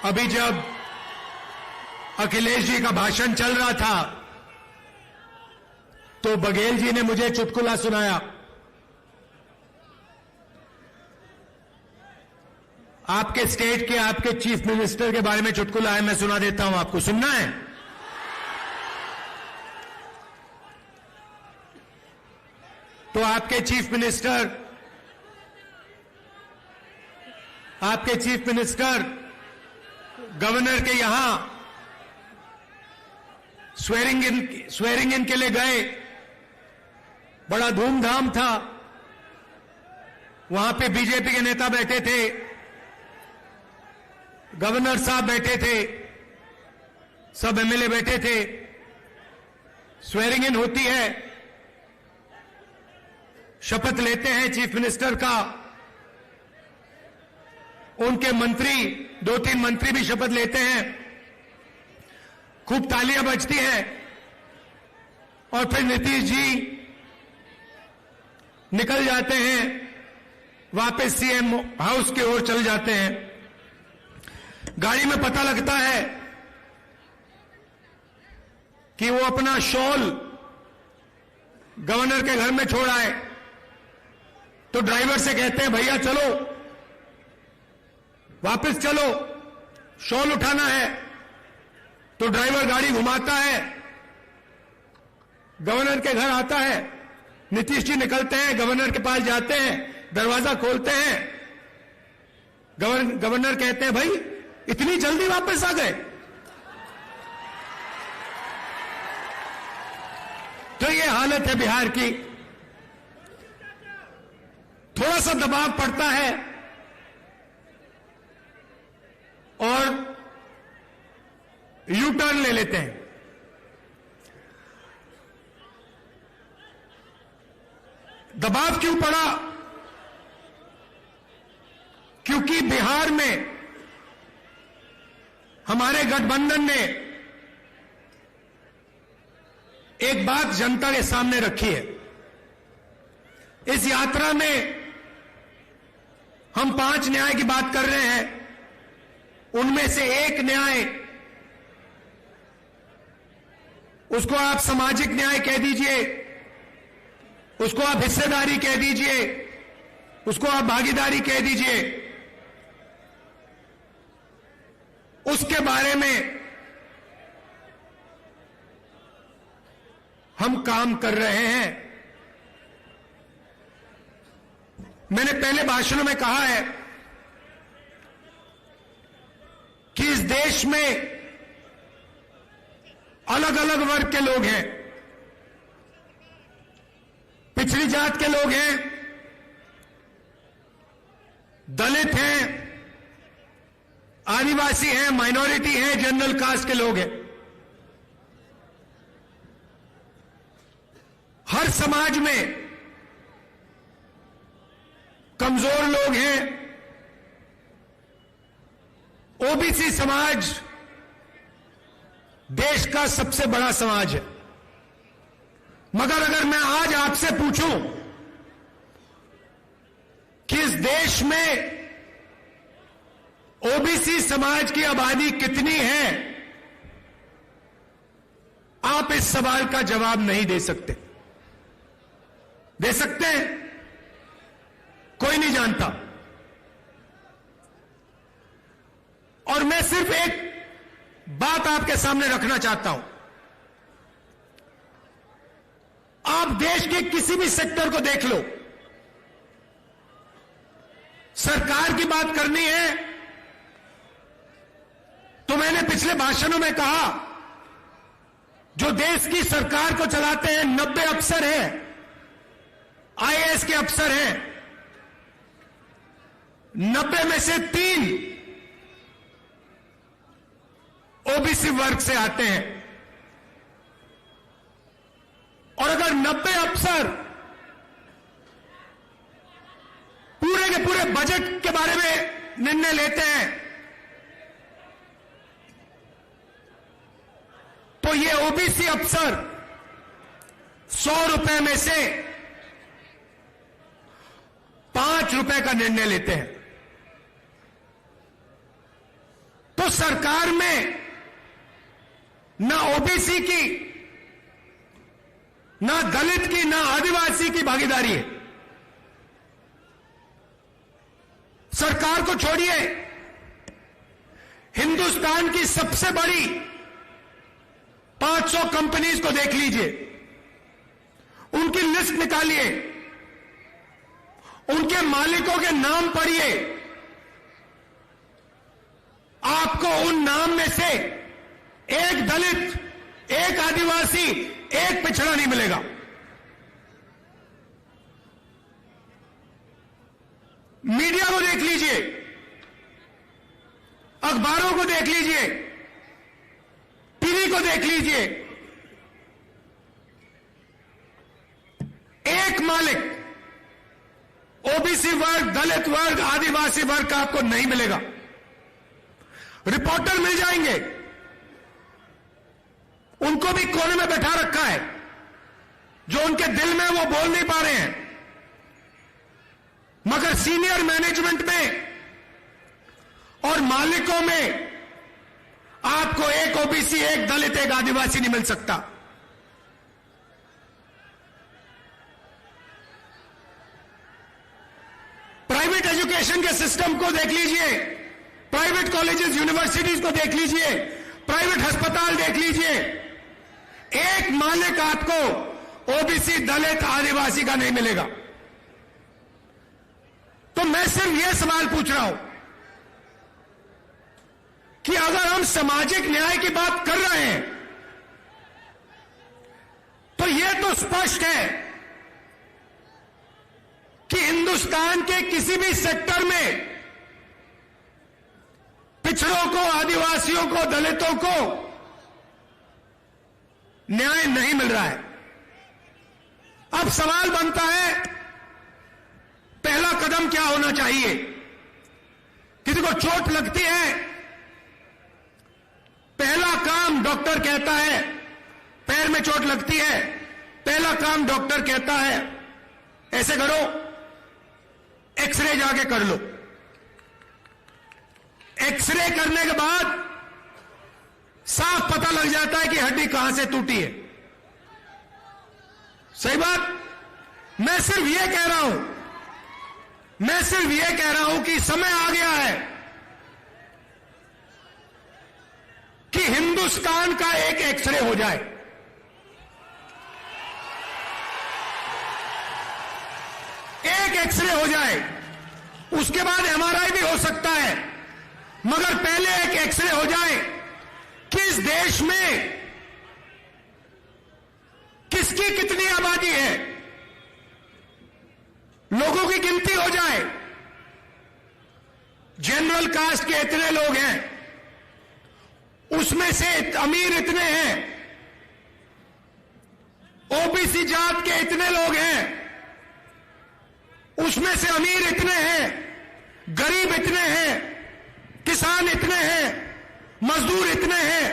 अभी जब अखिलेश जी का भाषण चल रहा था तो बघेल जी ने मुझे चुटकुला सुनाया। आपके स्टेट के आपके चीफ मिनिस्टर के बारे में चुटकुला है, मैं सुना देता हूं आपको, सुनना है? तो आपके चीफ मिनिस्टर गवर्नर के यहां स्वेरिंग इन के लिए गए, बड़ा धूमधाम था। वहां पे बीजेपी के नेता बैठे थे, गवर्नर साहब बैठे थे, सब एमएलए बैठे थे। स्वेरिंग इन होती है, शपथ लेते हैं चीफ मिनिस्टर का, उनके मंत्री, 2-3 मंत्री भी शपथ लेते हैं, खूब तालियां बजती हैं और फिर नीतीश जी निकल जाते हैं, वापस सीएम हाउस की ओर चल जाते हैं। गाड़ी में पता लगता है कि वो अपना शॉल गवर्नर के घर में छोड़ आए, तो ड्राइवर से कहते हैं भैया चलो वापस चलो, शॉल उठाना है। तो ड्राइवर गाड़ी घुमाता है, गवर्नर के घर आता है, नीतीश जी निकलते हैं, गवर्नर के पास जाते हैं, दरवाजा खोलते हैं, गवर्नर कहते हैं भाई इतनी जल्दी वापस आ गए? तो ये हालत है बिहार की। थोड़ा सा दबाव पड़ता है और यू टर्न ले लेते हैं। दबाव क्यों पड़ा? क्योंकि बिहार में हमारे गठबंधन ने एक बात जनता के सामने रखी है। इस यात्रा में हम 5 न्याय की बात कर रहे हैं, उनमें से एक न्याय, उसको आप सामाजिक न्याय कह दीजिए, उसको आप हिस्सेदारी कह दीजिए, उसको आप भागीदारी कह दीजिए, उसके बारे में हम काम कर रहे हैं। मैंने पहले भाषणों में कहा है कि इस देश में अलग अलग वर्ग के लोग हैं, पिछड़ी जात के लोग हैं, दलित हैं, आदिवासी हैं, माइनॉरिटी हैं, जनरल कास्ट के लोग हैं। हर समाज में कमजोर लोग हैं। ओबीसी समाज देश का सबसे बड़ा समाज है, मगर अगर मैं आज आपसे पूछूं कि इस देश में ओबीसी समाज की आबादी कितनी है, आप इस सवाल का जवाब नहीं दे सकते। दे सकते हैं? कोई नहीं जानता। और मैं सिर्फ एक बात आपके सामने रखना चाहता हूं। आप देश के किसी भी सेक्टर को देख लो, सरकार की बात करनी है तो मैंने पिछले भाषणों में कहा, जो देश की सरकार को चलाते हैं 90 अफसर हैं, आईएएस के अफसर हैं, 90 में से 3 ओबीसी वर्ग से आते हैं। और अगर 90 अफसर पूरे के पूरे बजट के बारे में निर्णय लेते हैं तो ये ओबीसी अफसर 100 रुपए में से 5 रुपए का निर्णय लेते हैं। तो सरकार में ना ओबीसी की, ना दलित की, ना आदिवासी की भागीदारी है। सरकार को छोड़िए, हिंदुस्तान की सबसे बड़ी 500 कंपनीज को देख लीजिए, उनकी लिस्ट निकालिए, उनके मालिकों के नाम पढ़िए, आपको उन नाम में से एक दलित, एक आदिवासी, एक पिछड़ा नहीं मिलेगा। मीडिया को देख लीजिए, अखबारों को देख लीजिए, टीवी को देख लीजिए, एक मालिक ओबीसी वर्ग, दलित वर्ग, आदिवासी वर्ग का आपको नहीं मिलेगा। रिपोर्टर मिल जाएंगे, उनको भी कोने में बैठा रखा है, जो उनके दिल में वो बोल नहीं पा रहे हैं, मगर सीनियर मैनेजमेंट में और मालिकों में आपको एक ओबीसी, एक दलित, एक आदिवासी नहीं मिल सकता। प्राइवेट एजुकेशन के सिस्टम को देख लीजिए, प्राइवेट कॉलेजेस, यूनिवर्सिटीज को देख लीजिए, प्राइवेट अस्पताल देख लीजिए, एक मालिक आपको ओबीसी, दलित, आदिवासी का नहीं मिलेगा। तो मैं सिर्फ यह सवाल पूछ रहा हूं कि अगर हम सामाजिक न्याय की बात कर रहे हैं तो यह तो स्पष्ट है कि हिंदुस्तान के किसी भी सेक्टर में पिछड़ों को, आदिवासियों को, दलितों को न्याय नहीं मिल रहा है। अब सवाल बनता है, पहला कदम क्या होना चाहिए? किसी को चोट लगती है, पहला काम डॉक्टर कहता है, पैर में चोट लगती है, पहला काम डॉक्टर कहता है ऐसे करो, एक्सरे जाके कर लो। एक्सरे करने के बाद साफ पता लग जाता है कि हड्डी कहां से टूटी है। सही बात? मैं सिर्फ यह कह रहा हूं, कि समय आ गया है कि हिंदुस्तान का एक एक्सरे हो जाए। एक एक्सरे हो जाए, उसके बाद एमआरआई भी हो सकता है, मगर पहले एक एक्सरे हो जाए कि इस देश में किसकी कितनी आबादी है, लोगों की गिनती हो जाए। जनरल कास्ट के इतने लोग हैं, उसमें से अमीर इतने हैं, ओबीसी जात के इतने लोग हैं, उसमें से अमीर इतने हैं, गरीब इतने हैं, किसान इतने हैं, मजदूर इतने हैं,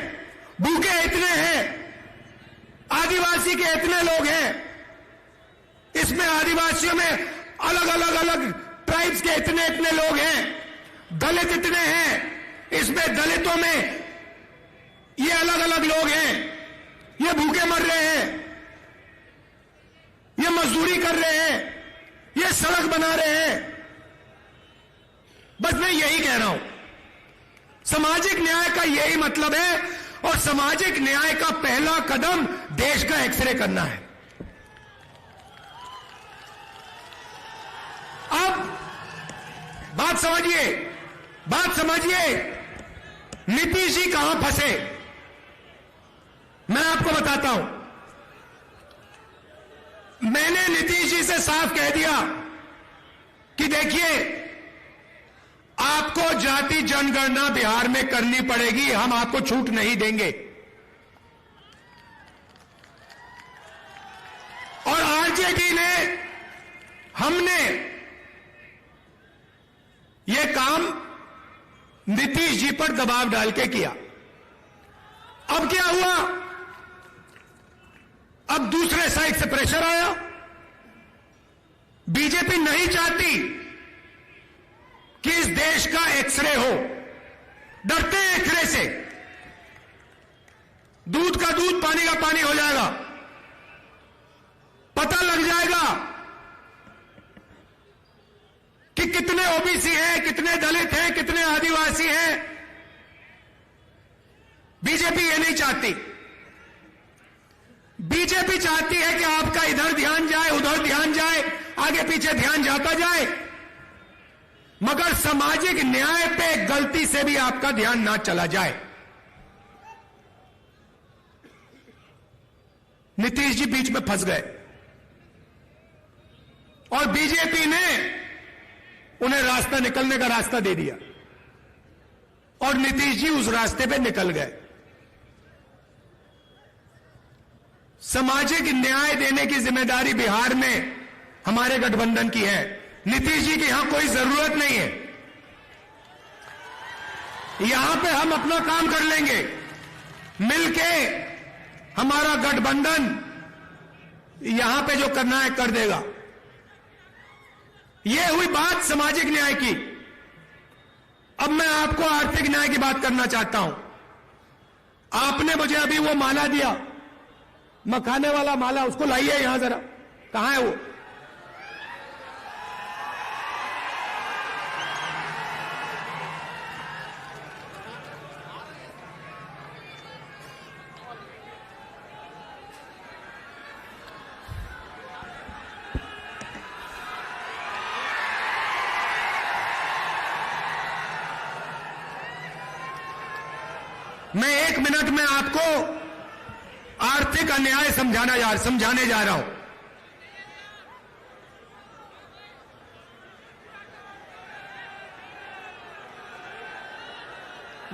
भूखे इतने हैं, आदिवासी के इतने लोग हैं, इसमें आदिवासियों में अलग ट्राइब्स के इतने इतने लोग हैं, दलित इतने हैं, इसमें दलितों में ये अलग लोग हैं, ये भूखे मर रहे हैं, ये मजदूरी कर रहे हैं, ये सड़क बना रहे हैं। बस मैं यही कह रहा हूं, सामाजिक न्याय का यही मतलब है, और सामाजिक न्याय का पहला कदम देश का एक्सरे करना है। अब बात समझिए, नीतीश जी कहां फंसे, मैं आपको बताता हूं। मैंने नीतीश जी से साफ कह दिया कि देखिए, आपको जाति जनगणना बिहार में करनी पड़ेगी, हम आपको छूट नहीं देंगे। और आरजेडी ने, हमने यह काम नीतीश जी पर दबाव डाल के किया। अब क्या हुआ? अब दूसरे साइड से प्रेशर आया। बीजेपी नहीं चाहती कि इस देश का एक्सरे हो, डरते हैं इकरे से। दूध का दूध, पानी का पानी हो जाएगा। पता लग जाएगा कि कितने ओबीसी हैं, कितने दलित हैं, कितने आदिवासी हैं। बीजेपी ये नहीं चाहती। बीजेपी चाहती है कि आपका इधर ध्यान जाए, उधर ध्यान जाए, आगे पीछे ध्यान जाता जाए, मगर सामाजिक न्याय पे गलती से भी आपका ध्यान ना चला जाए। नीतीश जी बीच में फंस गए और बीजेपी ने उन्हें रास्ता, निकलने का रास्ता दे दिया और नीतीश जी उस रास्ते पे निकल गए। सामाजिक न्याय देने की जिम्मेदारी बिहार में हमारे गठबंधन की है। नीतीश जी की यहां कोई जरूरत नहीं है। यहां पे हम अपना काम कर लेंगे मिलके। हमारा गठबंधन यहां पे जो करना है कर देगा। यह हुई बात सामाजिक न्याय की। अब मैं आपको आर्थिक न्याय की बात करना चाहता हूं। आपने मुझे अभी वो माला दिया, मखाने वाला माला, उसको लाइए यहां जरा। कहां है वो? मैं 1 मिनट में आपको आर्थिक अन्याय समझाने जा रहा हूं।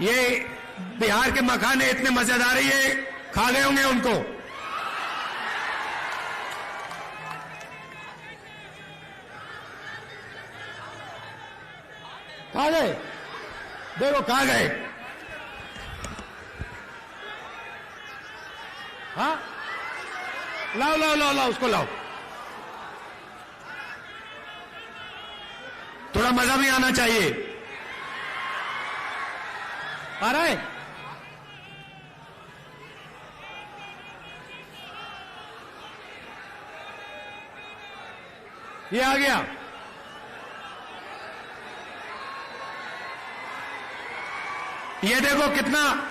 ये बिहार के मखाने इतने मजेदार है, ये खा गए होंगे उनको। खा गए, देखो खा गए। हाँ, लाओ लाओ लाओ लाओ, उसको लाओ। थोड़ा मजा भी आना चाहिए। आ रहा है? ये आ गया। ये देखो कितना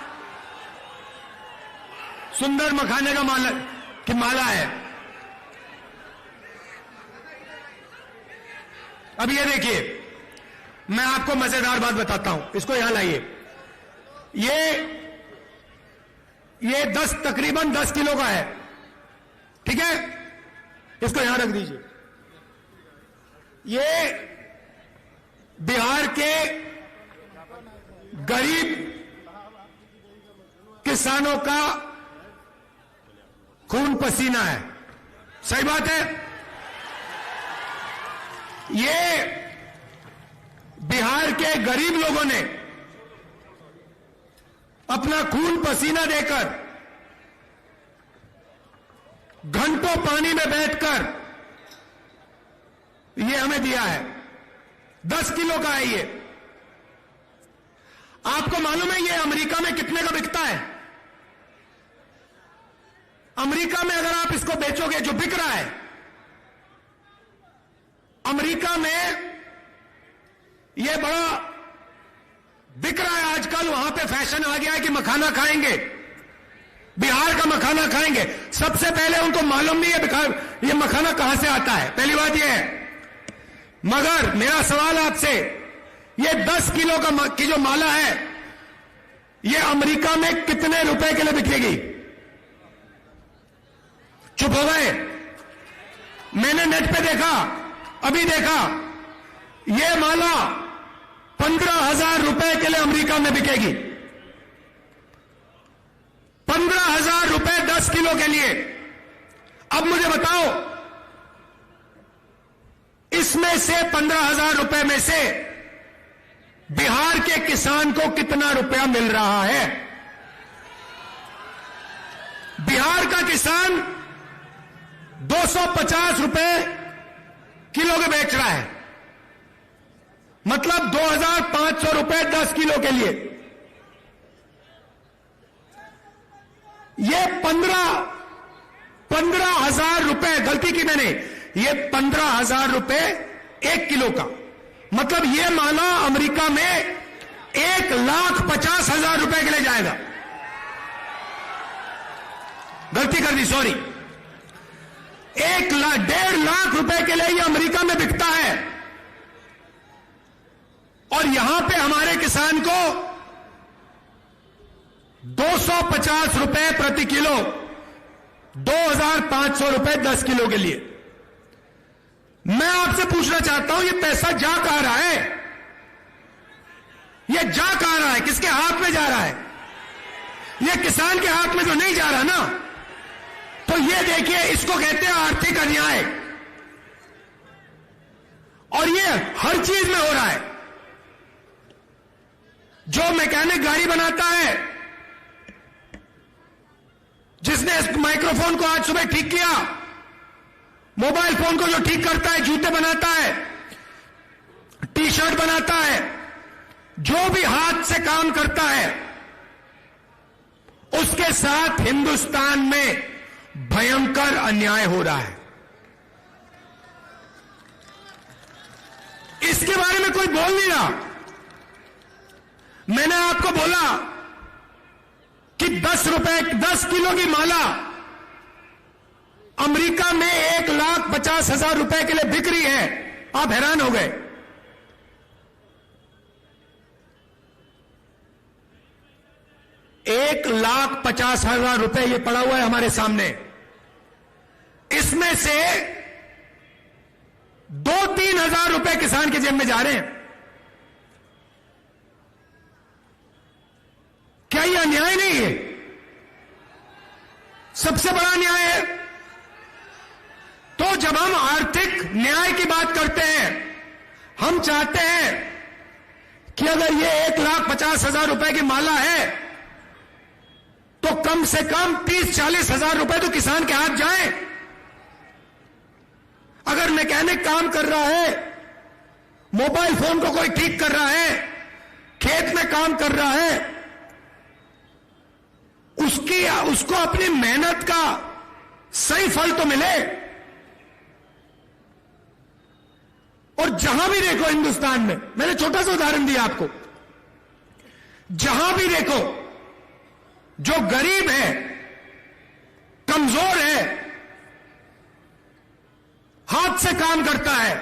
सुंदर मखाने का माला है। अब ये देखिए, मैं आपको मजेदार बात बताता हूं। इसको यहां लाइए। ये तकरीबन 10 किलो का है, ठीक है? इसको यहां रख दीजिए। ये बिहार के गरीब किसानों का खून पसीना है। सही बात है। ये बिहार के गरीब लोगों ने अपना खून पसीना देकर, घंटों पानी में बैठकर ये हमें दिया है। 10 किलो का है ये। आपको मालूम है ये अमेरिका में कितने का बिकता है? अमेरिका में अगर आप इसको बेचोगे, जो बिक रहा है अमेरिका में, ये बड़ा बिक रहा है आजकल। वहां पे फैशन आ गया है कि मखाना खाएंगे, बिहार का मखाना खाएंगे। सबसे पहले उनको मालूम नहीं है ये मखाना कहां से आता है, पहली बात यह है। मगर मेरा सवाल आपसे, ये 10 किलो की जो माला है, ये अमेरिका में कितने रुपए के लिए बिकेगी? चुप हो गए? मैंने नेट पे देखा, अभी देखा, ये माला 15,000 रुपए के लिए अमेरिका में बिकेगी। 15,000 रुपए 10 किलो के लिए। अब मुझे बताओ, इसमें से 15,000 रुपए में से बिहार के किसान को कितना रुपया मिल रहा है? बिहार का किसान 250 रुपए किलो के बेच रहा है, मतलब 2,500 रुपए 10 किलो के लिए। ये 15,000 रुपए, गलती की मैंने, ये 15,000 रुपए 1 किलो का, मतलब ये माला अमेरिका में 1,50,000 रुपए के लिए जाएगा। गलती कर दी, सॉरी, 1,50,000 लाख रुपए के लिए ये अमेरिका में बिकता है, और यहां पे हमारे किसान को 250 रुपए प्रति किलो, 2,500 रुपए 10 किलो के लिए। मैं आपसे पूछना चाहता हूं, ये पैसा जा कहां रहा है? ये जा कहां रहा है? किसके हाथ में जा रहा है? ये किसान के हाथ में तो नहीं जा रहा ना। तो ये देखिए, इसको कहते हैं आर्थिक अन्याय, और ये हर चीज में हो रहा है। जो मैकेनिक गाड़ी बनाता है, जिसने इस माइक्रोफोन को आज सुबह ठीक किया, मोबाइल फोन को जो ठीक करता है, जूते बनाता है, टी शर्ट बनाता है, जो भी हाथ से काम करता है, उसके साथ हिंदुस्तान में भयंकर अन्याय हो रहा है। इसके बारे में कोई बोल नहीं रहा। मैंने आपको बोला कि 10 किलो की माला अमेरिका में 1,50,000 रुपए के लिए बिक रही है। आप हैरान हो गए। $1,50,000 रुपए ये पड़ा हुआ है हमारे सामने। इसमें से 2-3 हजार रुपए किसान के जेब में जा रहे हैं। क्या ये अन्याय नहीं है? सबसे बड़ा अन्याय है। तो जब हम आर्थिक न्याय की बात करते हैं, हम चाहते हैं कि अगर ये 1,50,000 रुपए की माला है, तो कम से कम 30-40 हजार रुपए तो किसान के हाथ जाए। अगर मैकेनिक काम कर रहा है, मोबाइल फोन को कोई ठीक कर रहा है, खेत में काम कर रहा है, उसको अपनी मेहनत का सही फल तो मिले। और जहां भी देखो हिंदुस्तान में, मैंने छोटा सा उदाहरण दिया आपको, जहां भी देखो जो गरीब है, कमजोर है, हाथ से काम करता है,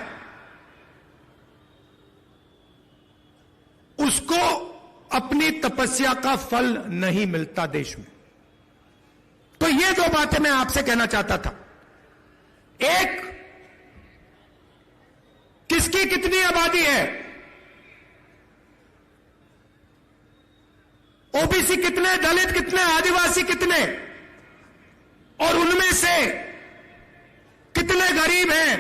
उसको अपनी तपस्या का फल नहीं मिलता देश में। तो ये दो बातें मैं आपसे कहना चाहता था। एक, किसकी कितनी आबादी है, ओबीसी कितने, दलित कितने, आदिवासी कितने, और उनमें से कितने गरीब हैं,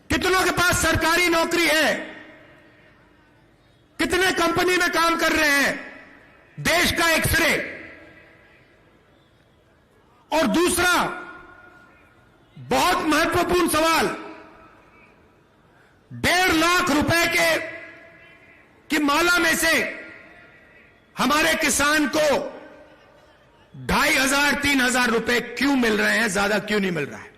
कितनों के पास सरकारी नौकरी है, कितने कंपनी में काम कर रहे हैं, देश का एक्सरे। और दूसरा बहुत महत्वपूर्ण सवाल, 1.5 लाख रुपए की माला में से हमारे किसान को 2,500-3,000 रुपए क्यों मिल रहे हैं, ज्यादा क्यों नहीं मिल रहा है?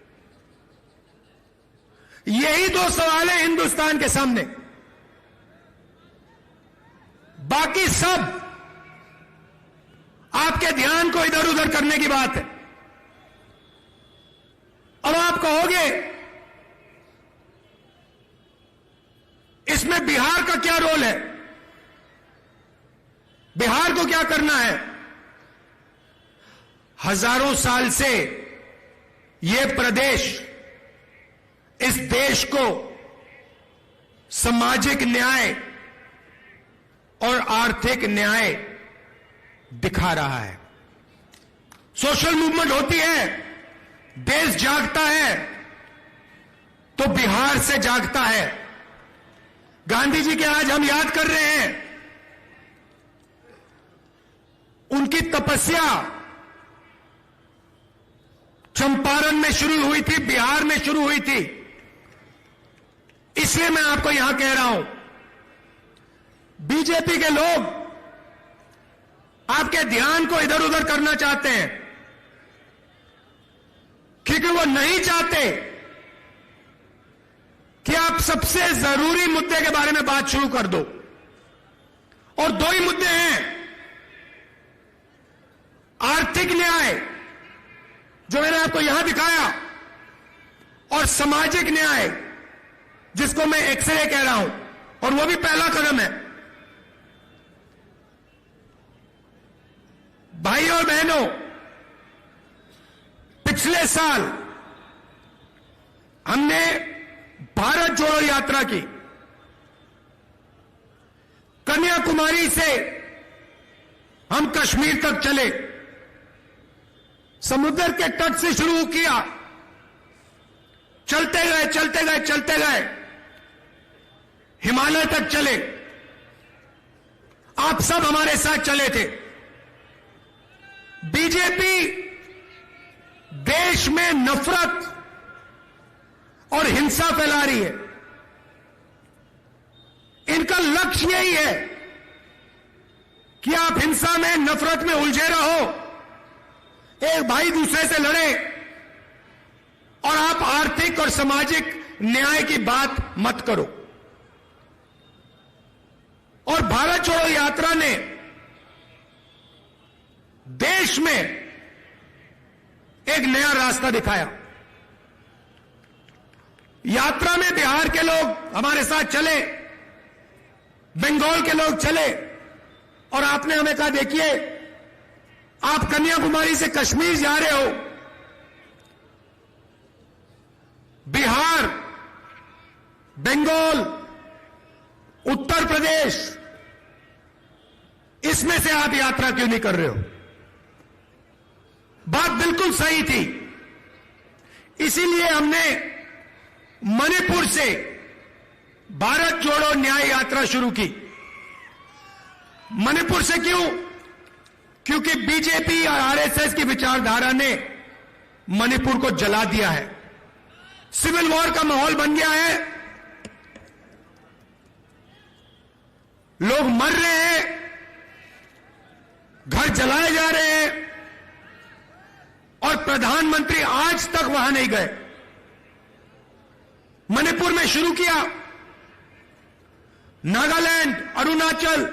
यही दो सवाल है हिंदुस्तान के सामने। बाकी सब आपके ध्यान को इधर उधर करने की बात है। अब आप कहोगे इसमें बिहार का क्या रोल है, बिहार को क्या करना है? हजारों साल से यह प्रदेश इस देश को सामाजिक न्याय और आर्थिक न्याय दिखा रहा है। सोशल मूवमेंट होती है, देश जागता है, तो बिहार से जागता है। गांधी जी के आज हम याद कर रहे हैं, उनकी तपस्या चंपारण में शुरू हुई थी, बिहार में शुरू हुई थी। इसलिए मैं आपको यहां कह रहा हूं, बीजेपी के लोग आपके आपके ध्यान को इधर उधर करना चाहते हैं, क्योंकि वो नहीं चाहते कि आप सबसे जरूरी मुद्दे के बारे में बात शुरू कर दो। और दो ही मुद्दे हैं, आर्थिक न्याय जो मैंने आपको यहां दिखाया, और सामाजिक न्याय जिसको मैं एक्सरे कह रहा हूं, और वो भी पहला कदम है। भाई और बहनों, पिछले साल हमने भारत जोड़ो यात्रा की। कन्याकुमारी से हम कश्मीर तक चले, समुद्र के तट से शुरू किया, चलते गए चलते गए चलते गए, हिमालय तक चले। आप सब हमारे साथ चले थे। बीजेपी देश में नफरत और हिंसा फैला रही है। इनका लक्ष्य यही है कि आप हिंसा में, नफरत में उलझे रहो, एक भाई दूसरे से लड़े, और आप आर्थिक और सामाजिक न्याय की बात मत करो। और भारत जोड़ो यात्रा ने देश में एक नया रास्ता दिखाया। यात्रा में बिहार के लोग हमारे साथ चले, बंगाल के लोग चले, और आपने हमें कहा, देखिए आप कन्याकुमारी से कश्मीर जा रहे हो, बिहार, बंगाल, उत्तर प्रदेश, इसमें से आप यात्रा क्यों नहीं कर रहे हो? बात बिल्कुल सही थी। इसीलिए हमने मणिपुर से भारत जोड़ो न्याय यात्रा शुरू की। मणिपुर से क्यों? क्योंकि बीजेपी और आरएसएस की विचारधारा ने मणिपुर को जला दिया है। सिविल वॉर का माहौल बन गया है, लोग मर रहे हैं, घर जलाए जा रहे हैं, और प्रधानमंत्री आज तक वहां नहीं गए। मणिपुर में शुरू किया, नागालैंड, अरुणाचल,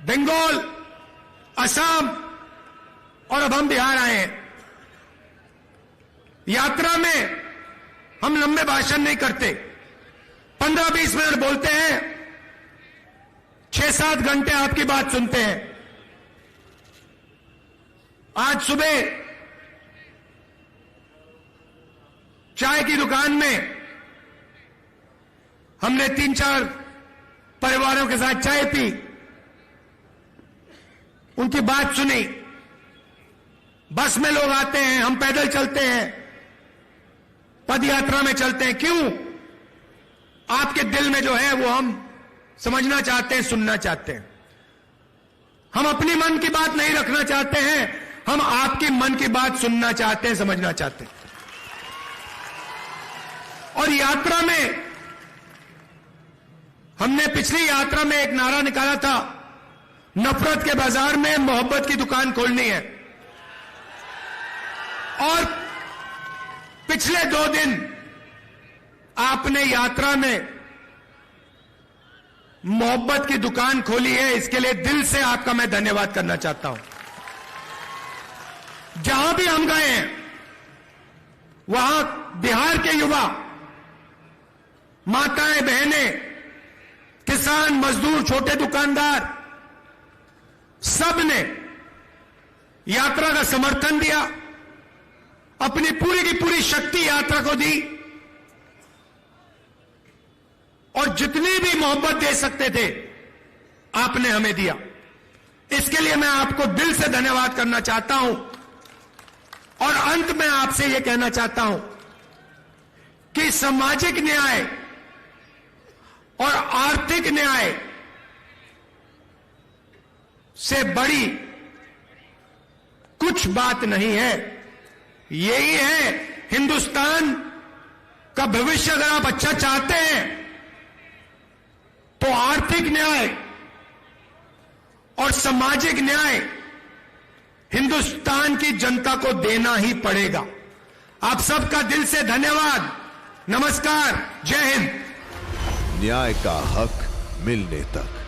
बंगाल, असम, और अब हम बिहार आए हैं। यात्रा में हम लंबे भाषण नहीं करते, 15-20 मिनट बोलते हैं, 6-7 घंटे आपकी बात सुनते हैं। आज सुबह चाय की दुकान में हमने 3-4 परिवारों के साथ चाय पी, उनकी बात सुनी। बस में लोग आते हैं, हम पैदल चलते हैं, पद यात्रा में चलते हैं। क्यों? आपके दिल में जो है वो हम समझना चाहते हैं, सुनना चाहते हैं। हम अपनी मन की बात नहीं रखना चाहते हैं, हम आपकी मन की बात सुनना चाहते हैं, समझना चाहते हैं। और यात्रा में हमने पिछली यात्रा में एक नारा निकाला था, नफरत के बाजार में मोहब्बत की दुकान खोलनी है। और पिछले 2 दिन आपने यात्रा में मोहब्बत की दुकान खोली है, इसके लिए दिल से आपका मैं धन्यवाद करना चाहता हूं। जहां भी हम गए हैं वहां बिहार के युवा, माताएं, बहनें, किसान, मजदूर, छोटे दुकानदार, सब ने यात्रा का समर्थन दिया, अपनी पूरी की पूरी शक्ति यात्रा को दी, और जितनी भी मोहब्बत दे सकते थे आपने हमें दिया। इसके लिए मैं आपको दिल से धन्यवाद करना चाहता हूं। और अंत में आपसे यह कहना चाहता हूं कि सामाजिक न्याय और आर्थिक न्याय से बड़ी कुछ बात नहीं है। यही है हिंदुस्तान का भविष्य। अगर आप अच्छा चाहते हैं तो आर्थिक न्याय और सामाजिक न्याय हिंदुस्तान की जनता को देना ही पड़ेगा। आप सबका दिल से धन्यवाद। नमस्कार, जय हिंद। न्याय का हक मिलने तक।